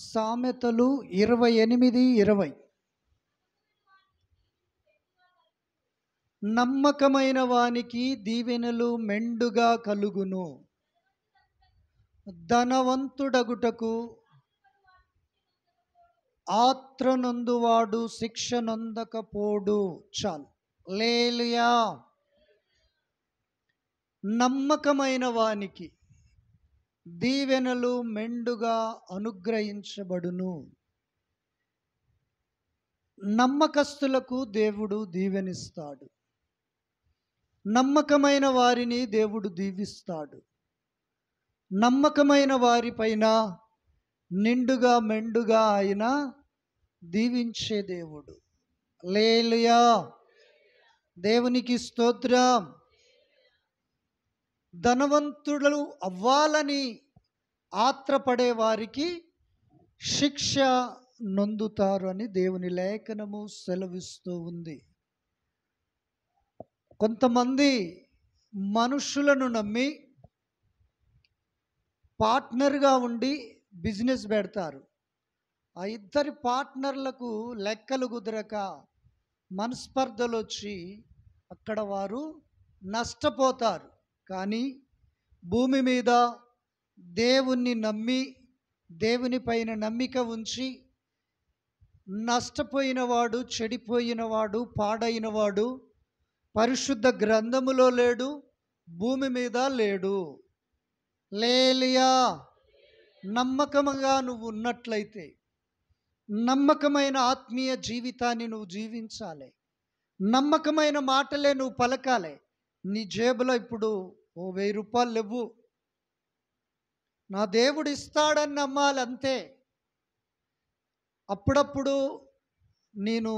సామెతలు 28:20. నమ్మకమైన వానికి దీవెనలు మెండుగా కలుగును, ధనవంతుడగుటకు ఆత్రనొందువాడు శిక్ష నొందకపోడు. చాలు. హల్లెలూయా. నమ్మకమైన వానికి దీవెనలు మెండుగా అనుగ్రహించబడును. నమ్మకస్తులకు దేవుడు దీవెనిస్తాడు. నమ్మకమైన వారిని దేవుడు దీవిస్తాడు. నమ్మకమైన వారిపైన నిండుగా మెండుగా ఆయన దీవించే దేవుడు. హల్లెలూయా. దేవునికి స్తోత్రం. ధనవంతులు అవ్వాలని ఆత్రపడే వారికి శిక్ష నొందుతారు అని దేవుని లేఖనము సెలవిస్తూ ఉంది. కొంతమంది మనుషులను నమ్మి పార్ట్నర్గా ఉండి బిజినెస్ పెడతారు. ఆ ఇద్దరి పార్ట్నర్లకు లెక్కలు కుదరక మనస్పర్ధలు వచ్చి అక్కడ వారు నష్టపోతారు. కానీ భూమి మీద దేవుణ్ణి నమ్మి దేవుని పైన నమ్మిక ఉంచి నష్టపోయినవాడు, చెడిపోయినవాడు, పాడైనవాడు పరిశుద్ధ గ్రంథములో లేడు, భూమి మీద లేడు. హల్లెలూయా. నమ్మకముగా నువ్వు ఉన్నట్లయితే, నమ్మకమైన ఆత్మీయ జీవితాన్ని నువ్వు జీవించాలి. నమ్మకమైన మాటలే నువ్వు పలకాలి. నీ జేబులో ఇప్పుడు 1000 రూపాయలు లేవు, నా దేవుడు ఇస్తాడని నమ్మాలి అంతే. అప్పుడప్పుడు నేను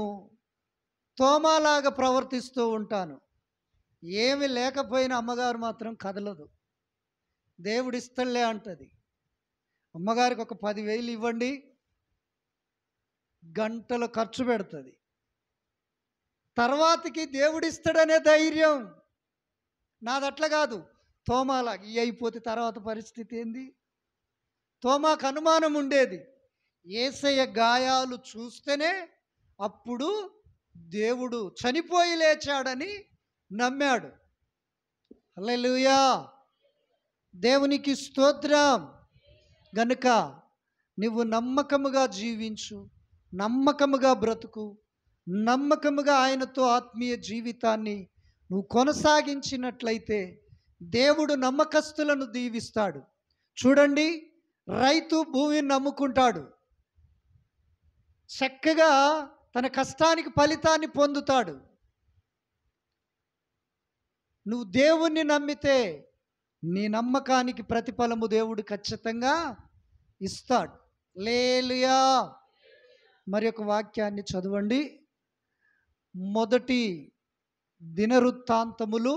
తోమాలాగా ప్రవర్తిస్తూ ఉంటాను. ఏమి లేకపోయినా అమ్మగారు మాత్రం కదలదు. దేవుడు ఇస్తలే అంటది. అమ్మగారికి ఒక 10,000 ఇవ్వండి, గంటలు ఖర్చు పెడుతుంది. తర్వాతకి దేవుడిస్తాడనే ధైర్యం. నాదట్లా కాదు. తోమాలా ఈ అయిపోతే తర్వాత పరిస్థితి ఏంది? తోమాకు అనుమానం ఉండేది. యేసయ్య గాయాలు చూస్తేనే అప్పుడు దేవుడు చనిపోయి లేచాడని నమ్మాడు. హల్లెలూయా. దేవునికి స్తోత్రం. గనుక నువ్వు నమ్మకముగా జీవించు, నమ్మకముగా బ్రతుకు, నమ్మకముగా ఆయనతో ఆత్మీయ జీవితాన్ని నువ్వు కొనసాగించినట్లయితే దేవుడు నమ్మకస్తులను దీవిస్తాడు. చూడండి, రైతు భూమిని నమ్ముకుంటాడు, చక్కగా తన కష్టానికి ఫలితాన్ని పొందుతాడు. నువ్వు దేవుణ్ణి నమ్మితే నీ నమ్మకానికి ప్రతిఫలము దేవుడు ఖచ్చితంగా ఇస్తాడు. హల్లెలూయా. మరి ఒక వాక్యాన్ని చదవండి. మొదటి దినవృత్తాంతములు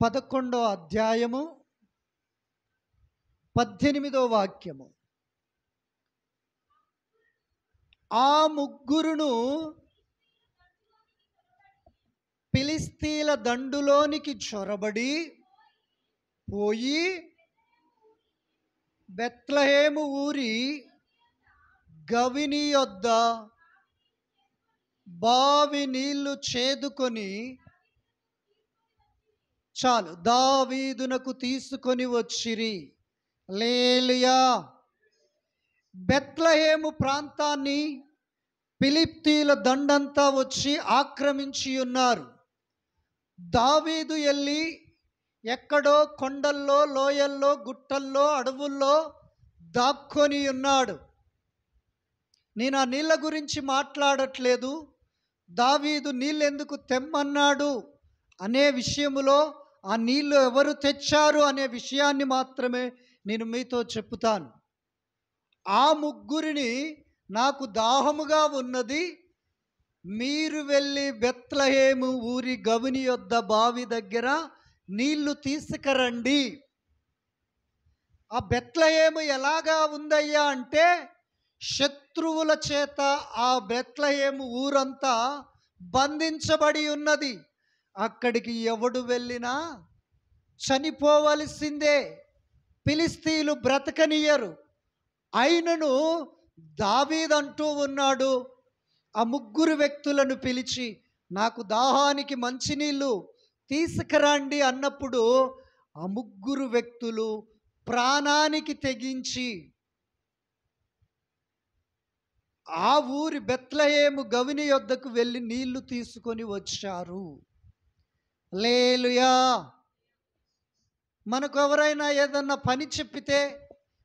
11వ అధ్యాయము 18వ వాక్యము. ఆ ముగ్గురును ఫిలిష్తీయుల దండులోనికి చొరబడి పోయి బెత్లెహేము ఊరి గవిని యొద్ద బావి నీళ్లు చేదుకొని చాలు దావీదునకు తీసుకొని వచ్చిరి. హల్లెలూయా. బెత్లెహేము ప్రాంతాన్ని ఫిలిష్తీయుల దండంతా వచ్చి ఆక్రమించి ఉన్నారు. దావీదు వెళ్ళి ఎక్కడో కొండల్లో, లోయల్లో, గుట్టల్లో, అడవుల్లో దాక్కొని ఉన్నాడు. నేను ఆ నీళ్ళ గురించి మాట్లాడట్లేదు. దావీదు నీళ్ళు ఎందుకు తెమ్మన్నాడు అనే విషయములో, ఆ నీళ్ళు ఎవరు తెచ్చారు అనే విషయాన్ని మాత్రమే నేను మీతో చెప్తాను. ఆ ముగ్గురిని, నాకు దాహముగా ఉన్నది, మీరు వెళ్ళి బెత్లెహేము ఊరి గవిని యొద్ద బావి దగ్గర నీళ్లు తీసుకురండి. ఆ బెత్లెహేము ఎలాగా ఉందయ్యా అంటే, శత్రువుల చేత ఆ బెత్లెహేము ఊరంతా బంధించబడి ఉన్నది. అక్కడికి ఎవడు వెళ్ళినా చనిపోవలసిందే. ఫిలిస్తీయులు బ్రతకనియ్యరు. అయినను దావీదంటూ ఉన్నాడు, ఆ ముగ్గురు వ్యక్తులను పిలిచి నాకు దాహానికి మంచినీళ్ళు తీసుకురండి అన్నప్పుడు ఆ ముగ్గురు వ్యక్తులు ప్రాణానికి తెగించి ఆ ఊరి బెత్లెహేము గవిని యొద్దకు వెళ్ళి నీళ్లు తీసుకొని వచ్చారు. హల్లెలూయా. మనకు ఎవరైనా ఏదన్నా పని చెప్పితే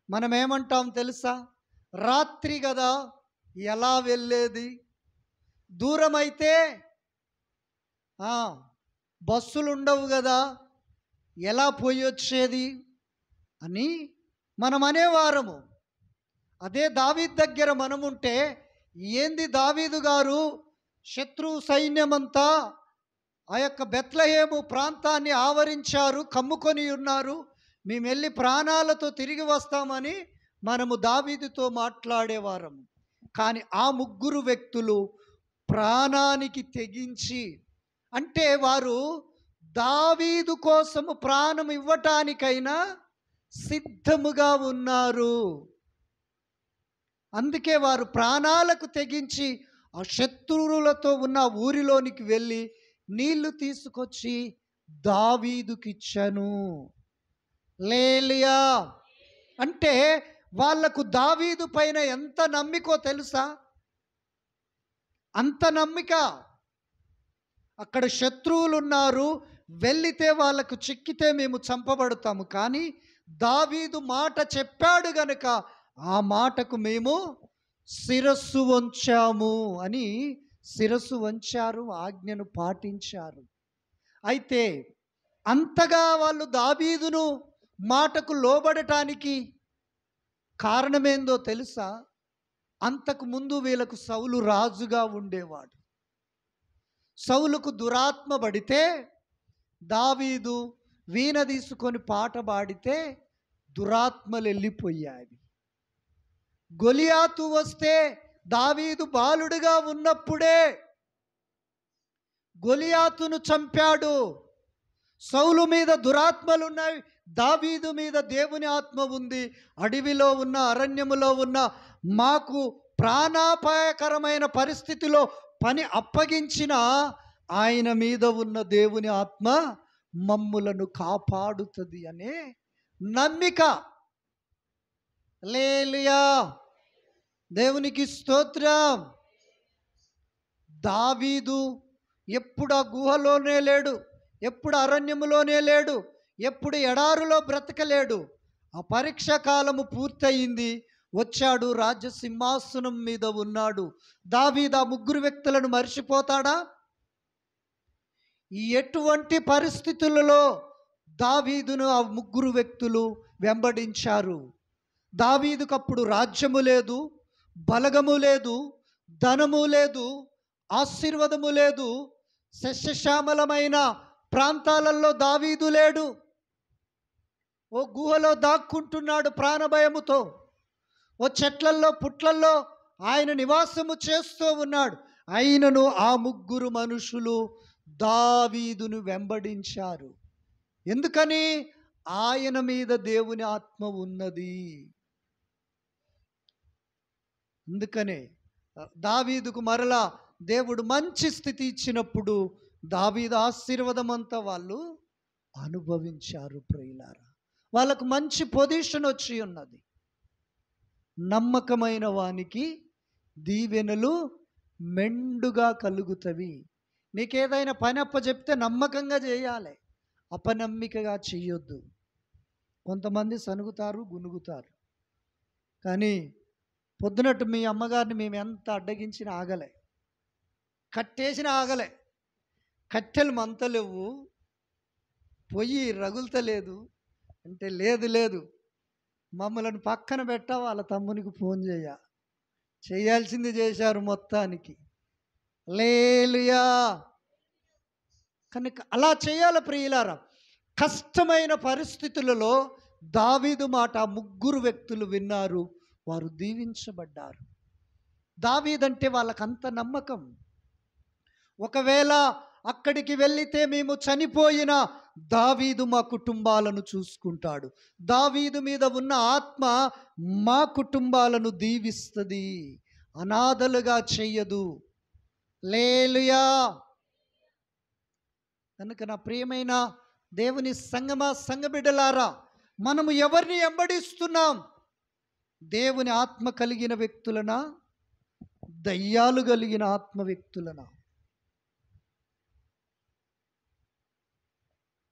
మనం ఏమంటాం తెలుసా? రాత్రి కదా ఎలా వెళ్ళేది, దూరమైతే బస్సులు ఉండవు కదా ఎలా పోయి వచ్చేది అని మనం అనేవారము. అదే దావీదు దగ్గర మనముంటే, ఏంది దావీదు గారు, శత్రు సైన్యమంతా ఆ యొక్క బెత్లెహేము ప్రాంతాన్ని ఆవరించారు, కమ్ముకొని ఉన్నారు, మేము వెళ్ళి ప్రాణాలతో తిరిగి వస్తామని మనము దావీదుతో మాట్లాడేవారము. కానీ ఆ ముగ్గురు వ్యక్తులు ప్రాణానికి తెగించి, అంటే వారు దావీదు కోసము ప్రాణం ఇవ్వటానికైనా సిద్ధముగా ఉన్నారు. అందుకే వారు ప్రాణాలకు తెగించి ఆ శత్రువులతో ఉన్న ఊరిలోనికి వెళ్ళి నీళ్లు తీసుకొచ్చి దావీదుకిచ్చాను. హల్లెలూయా. అంటే వాళ్లకు దావీదు పైన ఎంత నమ్మికో తెలుసా? అంత నమ్మిక. అక్కడ శత్రువులు ఉన్నారు, వెళ్ళితే వాళ్ళకు చిక్కితే మేము చంపబడతాము, కానీ దావీదు మాట చెప్పాడు గనుక ఆ మాటకు మేము శిరస్సు వంచాము అని శిరస్సు వంచారు, ఆజ్ఞను పాటించారు. అయితే అంతగా వాళ్ళు దావీదును మాటకు లోబడటానికి కారణమేందో తెలుసా? అంతకు ముందు వీళ్ళకు సౌలు రాజుగా ఉండేవాడు. సౌలుకు దురాత్మ పడితే దావీదు వీణ తీసుకొని పాట పాడితే దురాత్మలు వెళ్ళిపోయాయి. గొలియాతు వస్తే దావీదు బాలుడుగా ఉన్నప్పుడే గొలియాతును చంపాడు. సౌలు మీద దురాత్మలు ఉన్నాయి, దావీదు మీద దేవుని ఆత్మ ఉంది. అడవిలో ఉన్న, అరణ్యములో ఉన్న, మాకు ప్రాణాపాయకరమైన పరిస్థితిలో పని అప్పగించిన ఆయన మీద ఉన్న దేవుని ఆత్మ మమ్ములను కాపాడుతుంది అనే నమ్మిక. హల్లెలూయా. దేవునికి స్తోత్రం. దావీదు ఎప్పుడు ఆ గుహలోనే లేడు, ఎప్పుడు అరణ్యములోనే లేడు, ఎప్పుడు ఎడారులో బ్రతకలేడు. ఆ పరీక్ష కాలము పూర్తయింది, వచ్చాడు, రాజ్య సింహాసనం మీద ఉన్నాడు. దావీదు ఆ ముగ్గురు వ్యక్తులను మర్చిపోతాడా? ఎటువంటి పరిస్థితులలో దావీదును ఆ ముగ్గురు వ్యక్తులు వెంబడించారు. దావీదుకు అప్పుడు రాజ్యము లేదు, బలగము లేదు, ధనము లేదు, ఆశీర్వాదము లేదు, సస్యశ్యామలమైన ప్రాంతాలలో దావీదు లేడు. ఓ గుహలో దాక్కుంటున్నాడు ప్రాణభయముతో, ఓ చెట్లల్లో పుట్లల్లో ఆయన నివాసము చేస్తూ ఉన్నాడు. అయినను ఆ ముగ్గురు మనుషులు దావీదును వెంబడించారు. ఎందుకని? ఆయన మీద దేవుని ఆత్మ ఉన్నది. అందుకనే దావీదుకు మరలా దేవుడు మంచి స్థితి ఇచ్చినప్పుడు దావీదు ఆశీర్వాదం అంతా వాళ్ళు అనుభవించారు. ప్రియులారా, వాళ్ళకు మంచి పొజిషన్ వచ్చి ఉన్నది. నమ్మకమైన వానికి దీవెనలు మెండుగా కలుగుతవి. నీకేదైనా పని అప్పచెప్తే నమ్మకంగా చేయాలి, అపనమ్మికగా చెయ్యొద్దు. కొంతమంది సనుగుతారు, గునుగుతారు. కానీ పొద్దునట్టు మీ అమ్మగారిని మేము ఎంత అడ్డగించినా ఆగలే, కట్టేసిన ఆగలే. కట్టెలు మంతలేవు, పొయ్యి రగులుతలేదు అంటే లేదు లేదు, మమ్మలను పక్కన పెట్ట వాళ్ళ తమ్మునికి ఫోన్ చేయాల్సింది చేశారు మొత్తానికి. హల్లెలూయా. కనుక అలా చేయాలి ప్రియులారా. కష్టమైన పరిస్థితులలో దావీదు మాట ముగ్గురు వ్యక్తులు విన్నారు, వారు దీవించబడ్డారు. దావీదంటే వాళ్ళకంత నమ్మకం. ఒకవేళ అక్కడికి వెళ్ళితే మేము చనిపోయిన దావీదు మా కుటుంబాలను చూసుకుంటాడు. దావీదు మీద ఉన్న ఆత్మ మా కుటుంబాలను దీవిస్తుంది, అనాథలుగా చెయ్యదు. హల్లెలూయా. కనుక నా ప్రియమైన దేవుని సంగమా, సంఘబిడ్డలారా, మనము ఎవరిని వెంబడిస్తున్నాం? దేవుని ఆత్మ కలిగిన వ్యక్తులనా, దయ్యాలు కలిగిన ఆత్మ వ్యక్తులనా?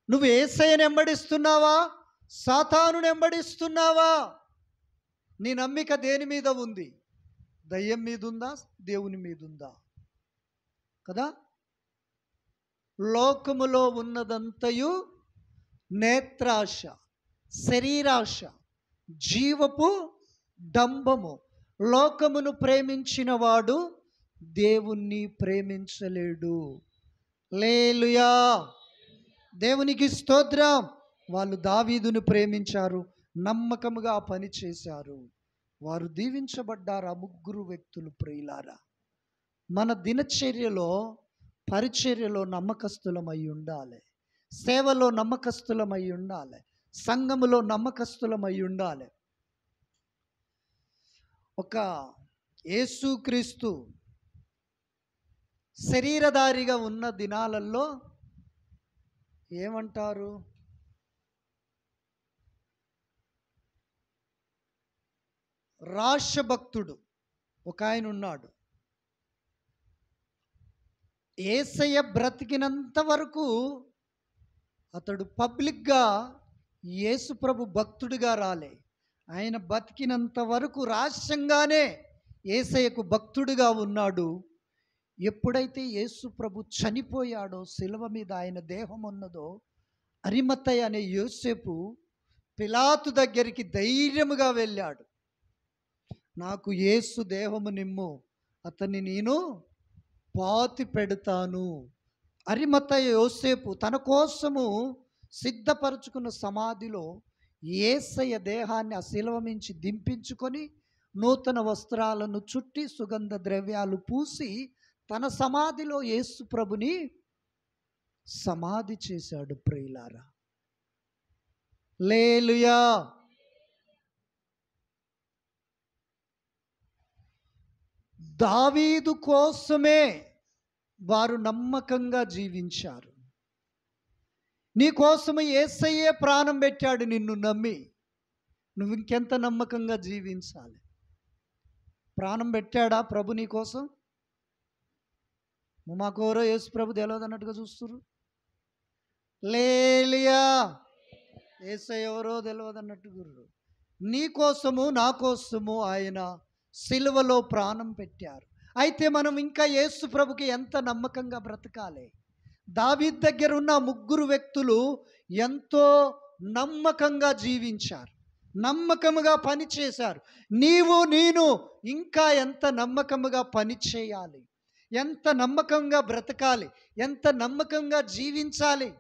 నువ్వు యేసయ్యను వెంబడిస్తున్నావా, సాతానుని వెంబడిస్తున్నావా? నీ నమ్మిక దేని మీద ఉంది? దయ్యం మీద ఉందా, దేవుని మీద ఉందా? కదా. లోకములో ఉన్నదంతయు నేత్రాశ, శరీరాశ, జీవపు డంబము. లోకమును ప్రేమించిన వాడు దేవుణ్ణి ప్రేమించలేడు. హల్లెలూయా. దేవునికి స్తోత్రం. వాళ్ళు దావీదును ప్రేమించారు, నమ్మకముగా పని చేశారు, వారు దీవించబడ్డారు. ఆ ముగ్గురు వ్యక్తులు ప్రియులారా, మన దినచర్యలో, పరిచర్యలో నమ్మకస్తులమై ఉండాలి, సేవలో నమ్మకస్తులమై ఉండాలి, సంఘములో నమ్మకస్తులమై ఉండాలి. ఒక యేసుక్రీస్తు శరీరధారిగా ఉన్న దినాలలో ఏమంటారు? రాష్ట్రభక్తుడు ఒక ఆయన ఉన్నాడు. యేసయ్య బ్రతికినంత వరకు అతడు పబ్లిక్గా యేసు ప్రభు భక్తుడిగా రాలే. ఆయన బతికినంత వరకు రహస్యంగానే యేసయ్యకు భక్తుడిగా ఉన్నాడు. ఎప్పుడైతే యేసు ప్రభు చనిపోయాడో, శిలువ మీద ఆయన దేహం ఉన్నదో, అరిమత్తయి అనే యోసేపు పిలాతు దగ్గరికి ధైర్యముగా వెళ్ళాడు. నాకు యేసు దేహము నిమ్ము, అతన్ని నేను పాతి పెడతాను. అరిమత్తయి యోసేపు తన కోసము సిద్ధపరచుకున్న సమాధిలో యేసయ్య దేహాన్ని ఆ శిలువ నుంచి దింపించుకొని నూతన వస్త్రాలను చుట్టి సుగంధ ద్రవ్యాలు పూసి తన సమాధిలో యేసు ప్రభుని సమాధి చేశాడు. ప్రియులారా, హల్లెలూయా. దావీదు కోసమే వారు నమ్మకంగా జీవించారు. నీ కోసము యేసయ్యే ప్రాణం పెట్టాడు. నిన్ను నమ్మి నువ్వు ఇంకెంత నమ్మకంగా జీవించాలి? ప్రాణం పెట్టాడా ప్రభు నీ కోసం? మాకెవరో యేసు ప్రభు తెలియదు అన్నట్టుగా చూస్తున్నారు. హల్లెలూయా. యేసయ్య ఎవరో తెలియదు అన్నట్టుగా. నీ కోసము, నా కోసము ఆయన సిలువలో ప్రాణం పెట్టారు. అయితే మనం ఇంకా యేసు ప్రభుకి ఎంత నమ్మకంగా బ్రతకాలి? దావీదు దగ్గర ఉన్న ముగ్గురు వ్యక్తులు ఎంతో నమ్మకంగా జీవించారు, నమ్మకముగా పని చేశారు. నీవు నేను ఇంకా ఎంత నమ్మకముగా పని చేయాలి, ఎంత నమ్మకంగా బ్రతకాలి, ఎంత నమ్మకంగా జీవించాలి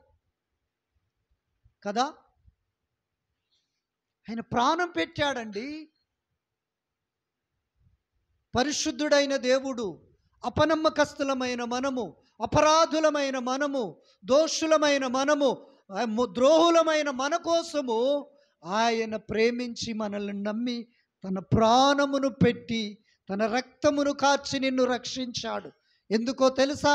కదా. ఆయన ప్రాణం పెట్టాడండి. పరిశుద్ధుడైన దేవుడు అపనమ్మకస్తులమైన మనము, అపరాధులమైన మనము, దోషులమైన మనము, ద్రోహులమైన మన కోసము ఆయన ప్రేమించి మనల్ని నమ్మి తన ప్రాణమును పెట్టి తన రక్తమును కార్చి నిన్ను రక్షించాడు. ఎందుకో తెలుసా?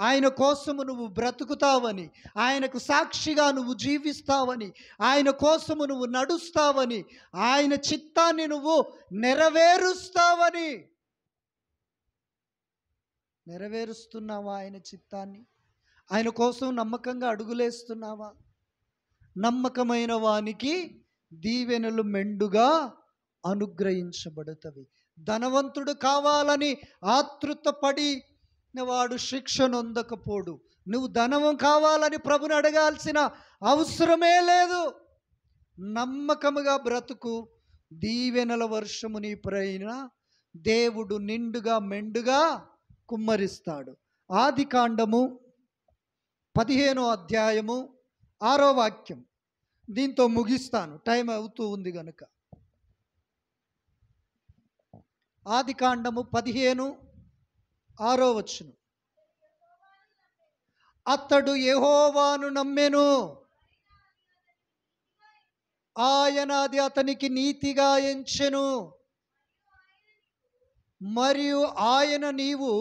ఆయన కోసము నువ్వు బ్రతుకుతావని, ఆయనకు సాక్షిగా నువ్వు జీవిస్తావని, ఆయన కోసము నువ్వు నడుస్తావని, ఆయన చిత్తాన్ని నువ్వు నెరవేరుస్తావని. నెరవేరుస్తున్నావా ఆయన చిత్తాన్ని? ఆయన కోసం నమ్మకంగా అడుగులేస్తున్నావా? నమ్మకమైన వానికి దీవెనలు మెండుగా అనుగ్రహించబడుతవి. ధనవంతుడు కావాలని ఆతృతపడి వాడు శిక్ష నొందకపోడు. నువ్వు ధనము కావాలని ప్రభుని అడగాల్సిన అవసరమే లేదు. నమ్మకముగా బ్రతుకు, దీవెనల వర్షము నీ పైన దేవుడు నిండుగా మెండుగా కుమ్మరిస్తాడు. ఆదికాండము 15వ అధ్యాయము 6వ వాక్యం. దీంతో ముగిస్తాను, టైం అవుతూ ఉంది గనుక. ఆదికాండము 15, 6వ వచనం. అతడు యెహోవాను నమ్మెను, ఆయన అది అతనికి నీతిగా ఎంచెను. మరియు ఆయన నీవు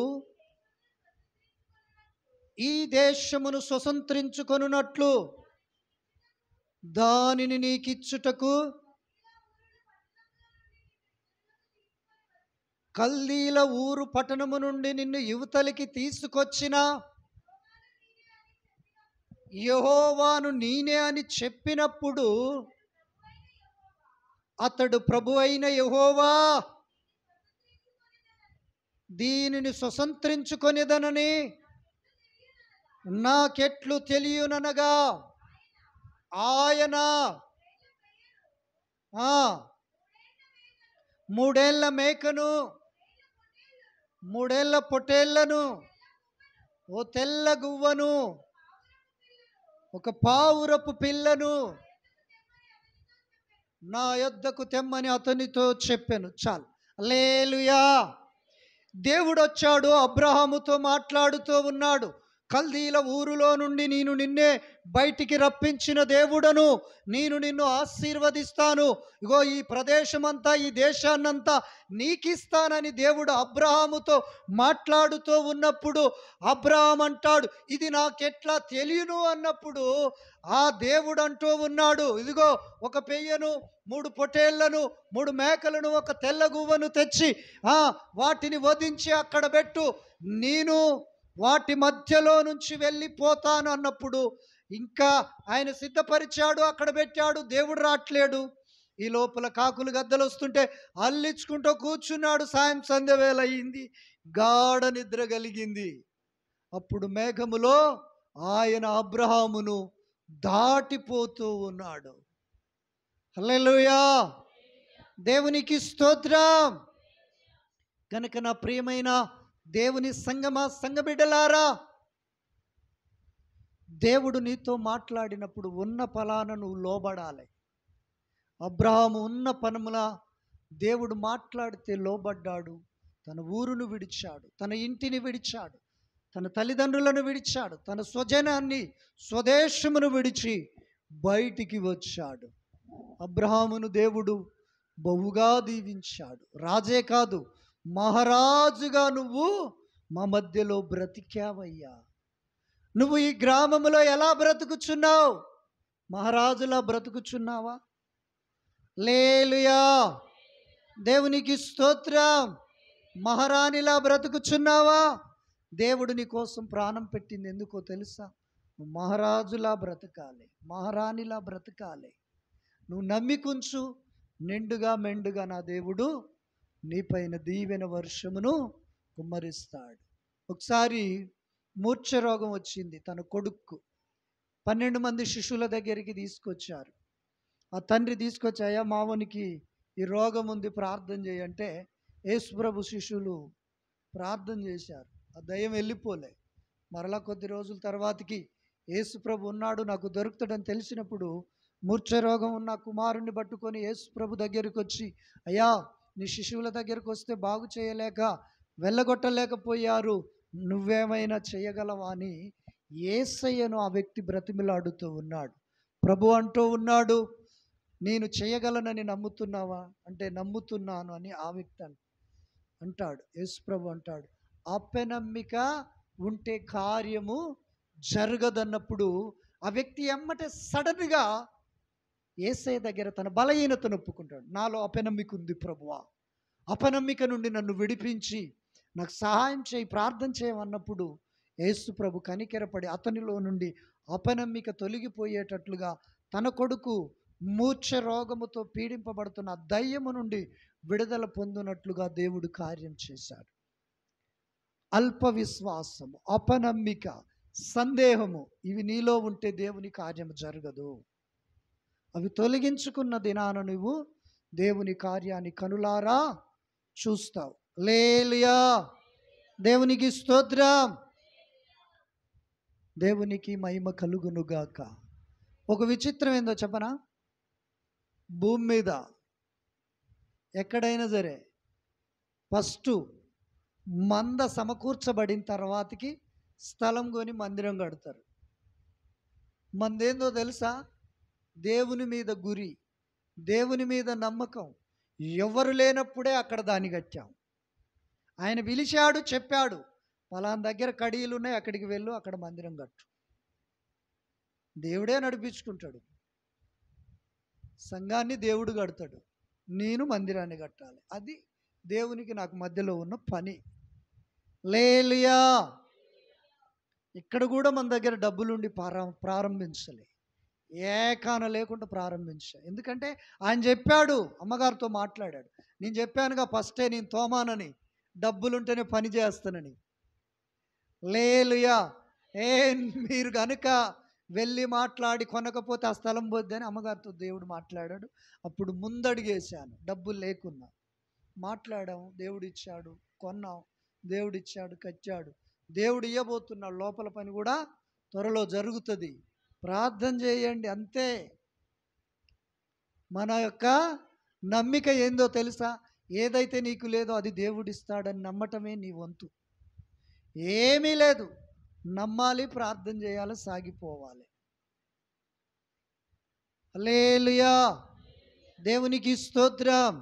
ఈ దేశమును స్వతంత్రించుకొనున్నట్లు దానిని నీకిచ్చుటకు కల్దీల ఊరు పట్టణము నుండి నిన్ను యువతలికి తీసుకొచ్చిన యెహోవాను నేనే అని చెప్పినప్పుడు అతడు ప్రభువైన యెహోవా దీనిని స్వతంత్రించుకొనిదనని నాకెట్లు తెలియననగా, ఆయన మూడేళ్ల మేకను, మూడేళ్ల పొట్టేళ్లను, ఓ తెల్ల గువ్వను, ఒక పావురపు పిల్లను నా యొద్దకు తెమ్మని అతనితో చెప్పాను. చాలు. హల్లెలూయా. దేవుడు వచ్చాడు, అబ్రహాముతో మాట్లాడుతూ ఉన్నాడు. కల్దీల ఊరులో నుండి నేను నిన్నే బయటికి రప్పించిన దేవుడను, నేను నిన్ను ఆశీర్వదిస్తాను, ఇగో ఈ ప్రదేశమంతా, ఈ దేశాన్నంతా నీకిస్తానని దేవుడు అబ్రహాముతో మాట్లాడుతూ ఉన్నప్పుడు అబ్రహాం అంటాడు, ఇది నాకెట్లా తెలియను అన్నప్పుడు ఆ దేవుడు అంటూ ఉన్నాడు, ఇదిగో ఒక పెయ్యను, 3 పొటేళ్లను, 3 మేకలను, ఒక తెల్ల గువ్వను తెచ్చి వాటిని వధించి అక్కడ పెట్టు, నేను వాటి మధ్యలో నుంచి వెళ్ళిపోతాను అన్నప్పుడు ఇంకా ఆయన సిద్ధపరిచాడు, అక్కడ పెట్టాడు. దేవుడు రావట్లేడు. ఈ లోపల కాకులు గద్దలు వస్తుంటే అల్లించుకుంటూ కూర్చున్నాడు. సాయం సంధ్య వేళ అయింది, గాఢ నిద్ర కలిగింది. అప్పుడు మేఘములో ఆయన అబ్రహామును దాటిపోతూ ఉన్నాడు. హల్లెలూయా. దేవునికి స్తోత్రం. కనుక నా ప్రియమైన దేవుని సంఘ బిడ్డలారా, దేవుడు నీతో మాట్లాడినప్పుడు ఉన్న ఫలాన నువ్వు లోబడాలి. అబ్రహాము ఉన్న పనముల దేవుడు మాట్లాడితే లోబడ్డాడు. తన ఊరును విడిచాడు, తన ఇంటిని విడిచాడు, తన తల్లిదండ్రులను విడిచాడు, తన స్వజనాన్ని, స్వదేశమును విడిచి బయటికి వచ్చాడు. అబ్రహామును దేవుడు బహుగా దీవించాడు. రాజే కాదు, మహారాజుగా నువ్వు మా మధ్యలో బ్రతికావయ్యా. నువ్వు ఈ గ్రామంలో ఎలా బ్రతుకుచున్నావు? మహారాజులా బ్రతుకుచున్నావా? హల్లెలూయా. దేవునికి స్తోత్రం. మహారాణిలా బ్రతుకుచున్నావా? దేవుడు నీ కోసం ప్రాణం పెట్టింది ఎందుకో తెలుసా? నువ్వు మహారాజులా బ్రతకాలి, మహారాణిలా బ్రతకాలి. నువ్వు నమ్మికుంచు, నిండుగా మెండుగా నా దేవుడు నీపైన దీవెన వర్షమును కుమ్మరిస్తాడు. ఒకసారి మూర్ఛ రోగం వచ్చింది తన కొడుక్కు. 12 మంది శిష్యుల దగ్గరికి తీసుకొచ్చారు. ఆ తండ్రి తీసుకొచ్చి, అయ్యా మావనికి ఈ రోగం ఉంది, ప్రార్థన చేయంటే యేసుప్రభు శిష్యులు ప్రార్థన చేశారు. ఆ దయ్యం వెళ్ళిపోలే. మరలా కొద్ది రోజుల తర్వాతకి యేసుప్రభు ఉన్నాడు, నాకు దొరుకుతాడని తెలిసినప్పుడు మూర్ఛ రోగం ఉన్న కుమారుణ్ణి పట్టుకొని యేసుప్రభు దగ్గరికి వచ్చి, అయ్యా నీ శిశువుల దగ్గరికి వస్తే బాగు చేయలేక వెళ్ళగొట్టలేకపోయారు, నువ్వేమైనా చేయగలవా అని యేసయ్యను ఆ వ్యక్తి బ్రతిమిలాడుతూ ఉన్నాడు. ప్రభు అంటూ ఉన్నాడు, నేను చేయగలనని నమ్ముతున్నావా అంటే నమ్ముతున్నాను అని ఆ వ్యక్తి అంటాడు. యేసుప్రభు అంటాడు, అపనమ్మిక ఉంటే కార్యము జరగదన్నప్పుడు ఆ వ్యక్తి ఎమ్మటే సడన్గా యేసయ్య దగ్గర తన బలహీనతను ఒప్పుకుంటాడు. నాలో అపనమ్మిక ఉంది ప్రభువా, అపనమ్మిక నుండి నన్ను విడిపించి నాకు సహాయం చేయి, ప్రార్థన చేయమన్నప్పుడు యేసు ప్రభు కనికెరపడి అతనిలో నుండి అపనమ్మిక తొలగిపోయేటట్లుగా తన కొడుకు మూర్ఛ రోగముతో పీడింపబడుతున్న దయ్యము నుండి విడుదల పొందినట్లుగా దేవుడు కార్యం చేశాడు. అల్ప విశ్వాసము, అపనమ్మిక, సందేహము ఇవి నీలో ఉంటే దేవుని కార్యం జరగదు. అవి తొలగించుకున్న దినాన నువ్వు దేవుని కార్యాన్ని కనులారా చూస్తావు. హల్లెలూయా. దేవునికి స్తోత్రం. దేవునికి మహిమ కలుగునుగాక. ఒక విచిత్రం ఏందో చెప్పనా? భూమి మీద ఎక్కడైనా సరే ఫస్ట్ మంద సమకూర్చబడిన తర్వాతకి స్థలం కొని మందిరం కడతారు. మందేందో తెలుసా? దేవుని మీద గురి, దేవుని మీద నమ్మకం. ఎవరు లేనప్పుడే అక్కడ దాన్ని కట్టాం. ఆయన పిలిచాడు, చెప్పాడు, పలానా దగ్గర కడీలు ఉన్నాయి, అక్కడికి వెళ్ళు, అక్కడ మందిరం కట్టు. దేవుడే నడిపించుకుంటాడు. సంఘాన్ని దేవుడు కడతాడు, నేను మందిరాన్ని కట్టాలి. అది దేవునికి నాకు మధ్యలో ఉన్న పని. లేలుయా. ఇక్కడ కూడా మన దగ్గర డబ్బులుండి ప్రారంభించలే, ఏకాన లేకుండా ప్రారంభించా. ఎందుకంటే ఆయన చెప్పాడు, అమ్మగారితో మాట్లాడాడు. నేను చెప్పానుగా ఫస్టే, నేను తోమానని, డబ్బులుంటేనే పని చేస్తానని. లేలుయా. ఏ మీరు కనుక వెళ్ళి మాట్లాడి కొనకపోతే ఆ స్థలం పోద్దని అమ్మగారితో దేవుడు మాట్లాడాడు. అప్పుడు ముందడుగేశాను, డబ్బులు లేకున్నా. మాట్లాడాము, దేవుడు ఇచ్చాడు, కొన్నాం, దేవుడు ఇచ్చాడు, కట్టాడు. దేవుడు ఇవ్వబోతున్నాడు. లోపల పని కూడా త్వరలో జరుగుతుంది. ప్రార్థన చేయండి, అంతే. మన యొక్క నమ్మిక ఏందో తెలుసా? ఏదైతే నీకు లేదో అది దేవుడిస్తాడని నమ్మటమే నీ వంతు. ఏమీ లేదు, నమ్మాలి, ప్రార్థన చేయాలి, సాగిపోవాలి. హల్లెలూయా. దేవునికి స్తోత్రం.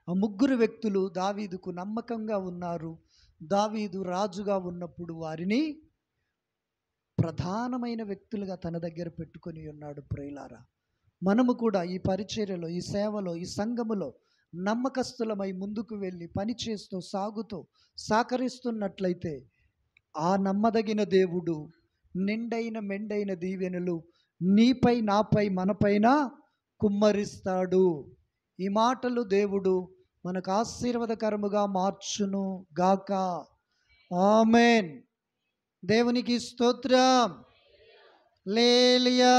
ఆ ముగ్గురు వ్యక్తులు దావీదుకు నమ్మకంగా ఉన్నారు. దావీదు రాజుగా ఉన్నప్పుడు వారిని ప్రధానమైన వ్యక్తులుగా తన దగ్గర పెట్టుకొని ఉన్నాడు. ప్రియులారా, మనము కూడా ఈ పరిచర్యలో, ఈ సేవలో, ఈ సంఘములో నమ్మకస్తులమై ముందుకు వెళ్ళి పని చేస్తూ సాగుతూ సహకరిస్తున్నట్లయితే ఆ నమ్మదగిన దేవుడు నిండైన మెండైన దీవెనలు నీపై, నాపై, మనపైన కుమ్మరిస్తాడు. ఈ మాటలు దేవుడు మనకు ఆశీర్వాదకరముగా మార్చును గాక. ఆమేన్. దేవునికి స్తోత్రం. హల్లెలూయా.